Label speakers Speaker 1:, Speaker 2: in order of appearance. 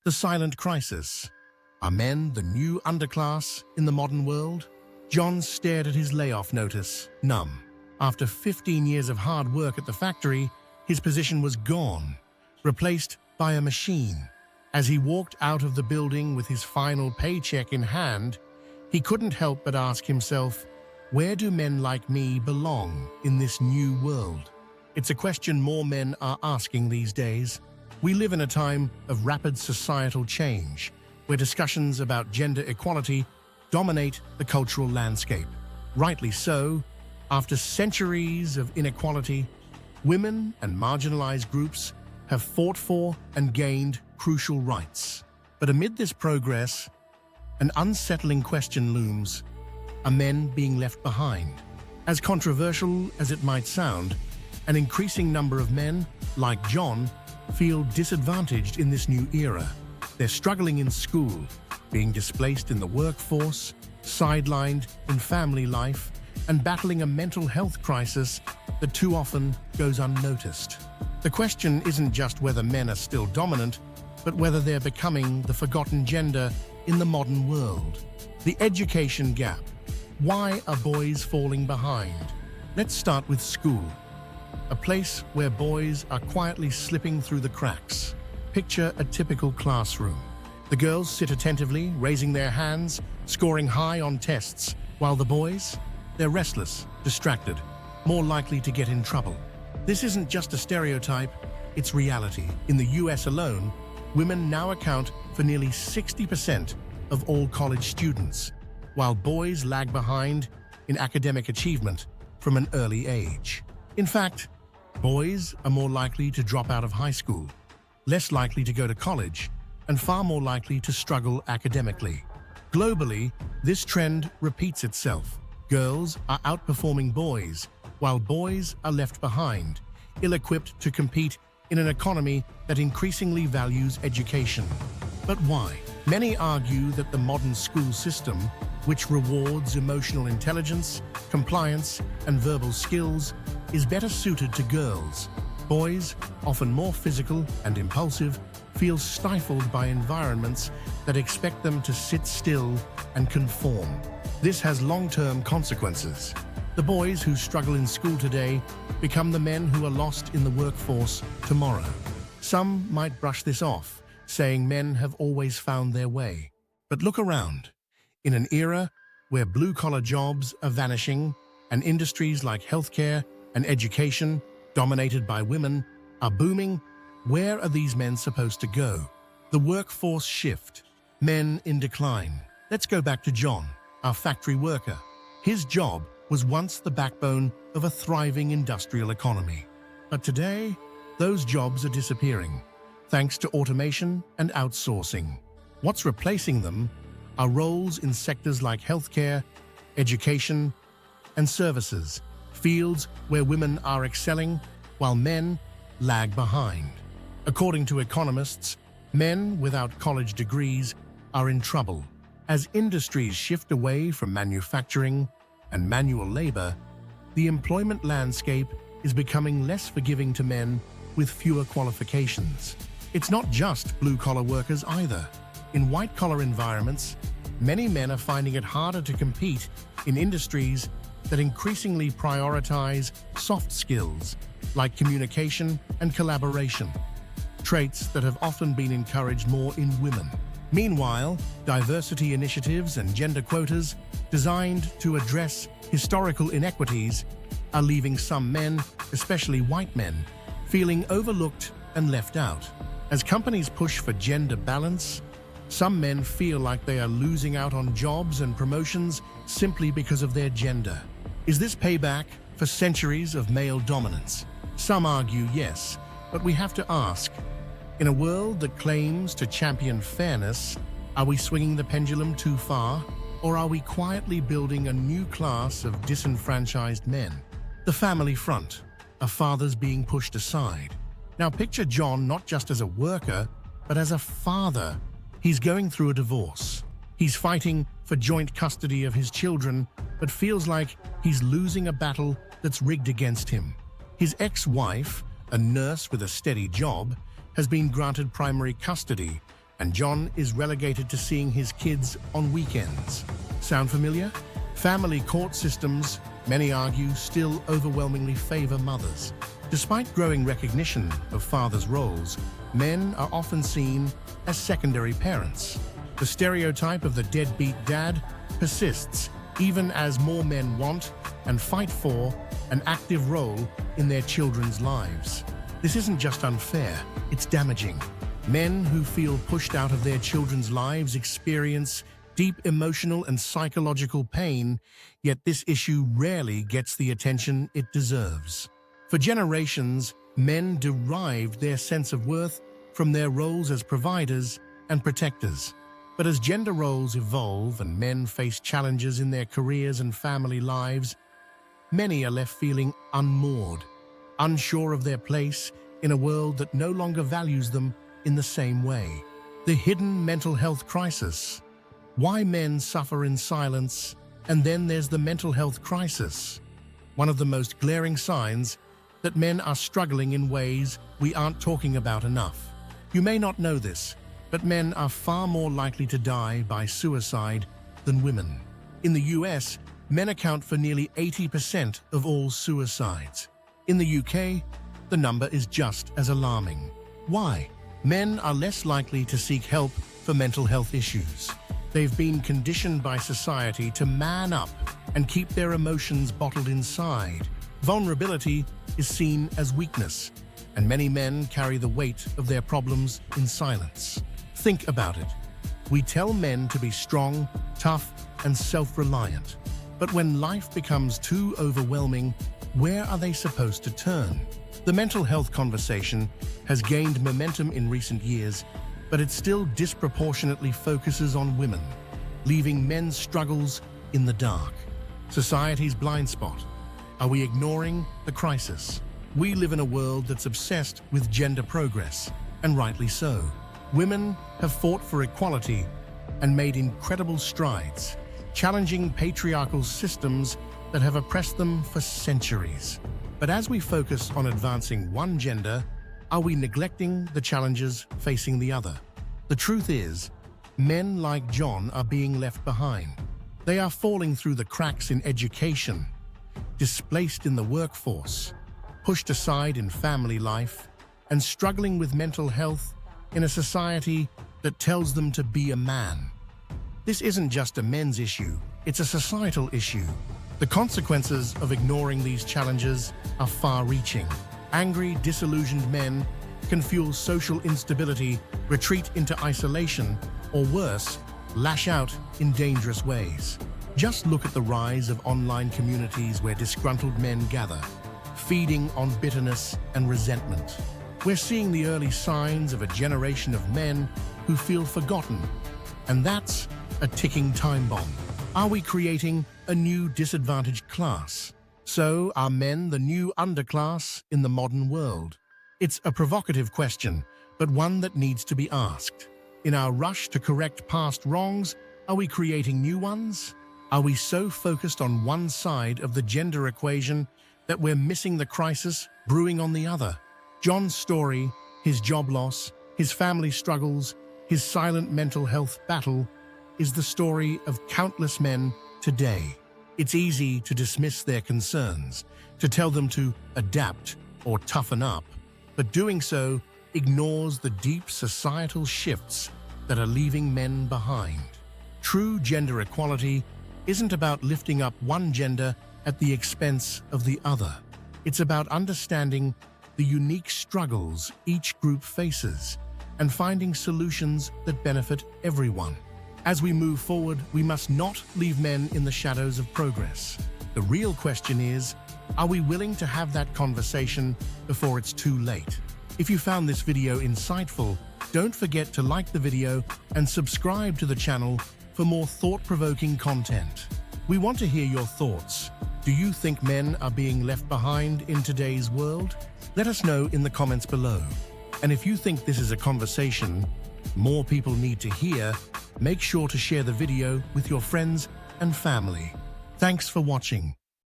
Speaker 1: The silent crisis. Are men the new underclass in the modern world? John stared at his layoff notice, numb. After 15 years of hard work at the factory, his position was gone, replaced by a machine. As he walked out of the building with his final paycheck in hand, he couldn't help but ask himself, where do men like me belong in this new world? It's a question more men are asking these days. We live in a time of rapid societal change, where discussions about gender equality dominate the cultural landscape. Rightly so, after centuries of inequality, women and marginalized groups have fought for and gained crucial rights. But amid this progress, an unsettling question looms: are men being left behind? As controversial as it might sound, an increasing number of men, like John, feel disadvantaged in this new era. They're struggling in school, being displaced in the workforce, sidelined in family life, and battling a mental health crisis that too often goes unnoticed. The question isn't just whether men are still dominant, but whether they're becoming the forgotten gender in the modern world. The education gap. Why are boys falling behind? Let's start with school, a place where boys are quietly slipping through the cracks. Picture a typical classroom. The girls sit attentively, raising their hands, scoring high on tests, while the boys, they're restless, distracted, more likely to get in trouble. This isn't just a stereotype, it's reality. In the US alone, women now account for nearly 60% of all college students, while boys lag behind in academic achievement from an early age. In fact, boys are more likely to drop out of high school, less likely to go to college, and far more likely to struggle academically. Globally, this trend repeats itself. Girls are outperforming boys, while boys are left behind, ill-equipped to compete in an economy that increasingly values education. But why? Many argue that the modern school system, which rewards emotional intelligence, compliance, and verbal skills, is better suited to girls. Boys, often more physical and impulsive, feel stifled by environments that expect them to sit still and conform. This has long-term consequences. The boys who struggle in school today become the men who are lost in the workforce tomorrow. Some might brush this off, saying men have always found their way. But look around. In an era where blue-collar jobs are vanishing and industries like healthcare and education, dominated by women, are booming, where are these men supposed to go? The workforce shift. Men in decline. Let's go back to John, our factory worker. His job was once the backbone of a thriving industrial economy. But today, those jobs are disappearing, thanks to automation and outsourcing. What's replacing them are roles in sectors like healthcare, education, and services, fields where women are excelling while men lag behind. According to economists, men without college degrees are in trouble. As industries shift away from manufacturing and manual labor, the employment landscape is becoming less forgiving to men with fewer qualifications. It's not just blue-collar workers either. In white-collar environments, many men are finding it harder to compete in industries that increasingly prioritize soft skills like communication and collaboration, traits that have often been encouraged more in women. Meanwhile, diversity initiatives and gender quotas designed to address historical inequities are leaving some men, especially white men, feeling overlooked and left out. As companies push for gender balance, some men feel like they are losing out on jobs and promotions simply because of their gender. Is this payback for centuries of male dominance? Some argue yes, but we have to ask, in a world that claims to champion fairness, are we swinging the pendulum too far? Or are we quietly building a new class of disenfranchised men? The family front, a father's being pushed aside. Now picture John not just as a worker, but as a father. He's going through a divorce. He's fighting for joint custody of his children, but feels like he's losing a battle that's rigged against him. His ex-wife, a nurse with a steady job, has been granted primary custody, and John is relegated to seeing his kids on weekends. Sound familiar? Family court systems, many argue, still overwhelmingly favor mothers. Despite growing recognition of fathers' roles, men are often seen as secondary parents. The stereotype of the deadbeat dad persists, even as more men want and fight for an active role in their children's lives. This isn't just unfair, it's damaging. Men who feel pushed out of their children's lives experience deep emotional and psychological pain, yet this issue rarely gets the attention it deserves. For generations, men derived their sense of worth from their roles as providers and protectors. But as gender roles evolve and men face challenges in their careers and family lives, many are left feeling unmoored, unsure of their place in a world that no longer values them in the same way. The hidden mental health crisis. Why men suffer in silence, and then there's the mental health crisis. One of the most glaring signs that men are struggling in ways we aren't talking about enough. You may not know this, but men are far more likely to die by suicide than women. In the US, men account for nearly 80% of all suicides. In the UK, the number is just as alarming. Why? Men are less likely to seek help for mental health issues. They've been conditioned by society to man up and keep their emotions bottled inside. Vulnerability is seen as weakness, and many men carry the weight of their problems in silence. Think about it. We tell men to be strong, tough, and self-reliant. But when life becomes too overwhelming, where are they supposed to turn? The mental health conversation has gained momentum in recent years, but it still disproportionately focuses on women, leaving men's struggles in the dark. Society's blind spot. Are we ignoring the crisis? We live in a world that's obsessed with gender progress, and rightly so. Women have fought for equality and made incredible strides, challenging patriarchal systems that have oppressed them for centuries. But as we focus on advancing one gender, are we neglecting the challenges facing the other? The truth is, men like John are being left behind. They are falling through the cracks in education, displaced in the workforce, pushed aside in family life, and struggling with mental health in a society that tells them to be a man. This isn't just a men's issue, it's a societal issue. The consequences of ignoring these challenges are far-reaching. Angry, disillusioned men can fuel social instability, retreat into isolation, or worse, lash out in dangerous ways. Just look at the rise of online communities where disgruntled men gather, feeding on bitterness and resentment. We're seeing the early signs of a generation of men who feel forgotten, and that's a ticking time bomb. Are we creating a new disadvantaged class? So, are men the new underclass in the modern world? It's a provocative question, but one that needs to be asked. In our rush to correct past wrongs, are we creating new ones? Are we so focused on one side of the gender equation that we're missing the crisis brewing on the other? John's story, his job loss, his family struggles, his silent mental health battle, is the story of countless men today. It's easy to dismiss their concerns, to tell them to adapt or toughen up, but doing so ignores the deep societal shifts that are leaving men behind. True gender equality isn't about lifting up one gender at the expense of the other. It's about understanding the unique struggles each group faces and finding solutions that benefit everyone. As we move forward, we must not leave men in the shadows of progress. The real question is, are we willing to have that conversation before it's too late? If you found this video insightful, don't forget to like the video and subscribe to the channel for more thought-provoking content. We want to hear your thoughts. Do you think men are being left behind in today's world? Let us know in the comments below. And if you think this is a conversation more people need to hear, make sure to share the video with your friends and family. Thanks for watching.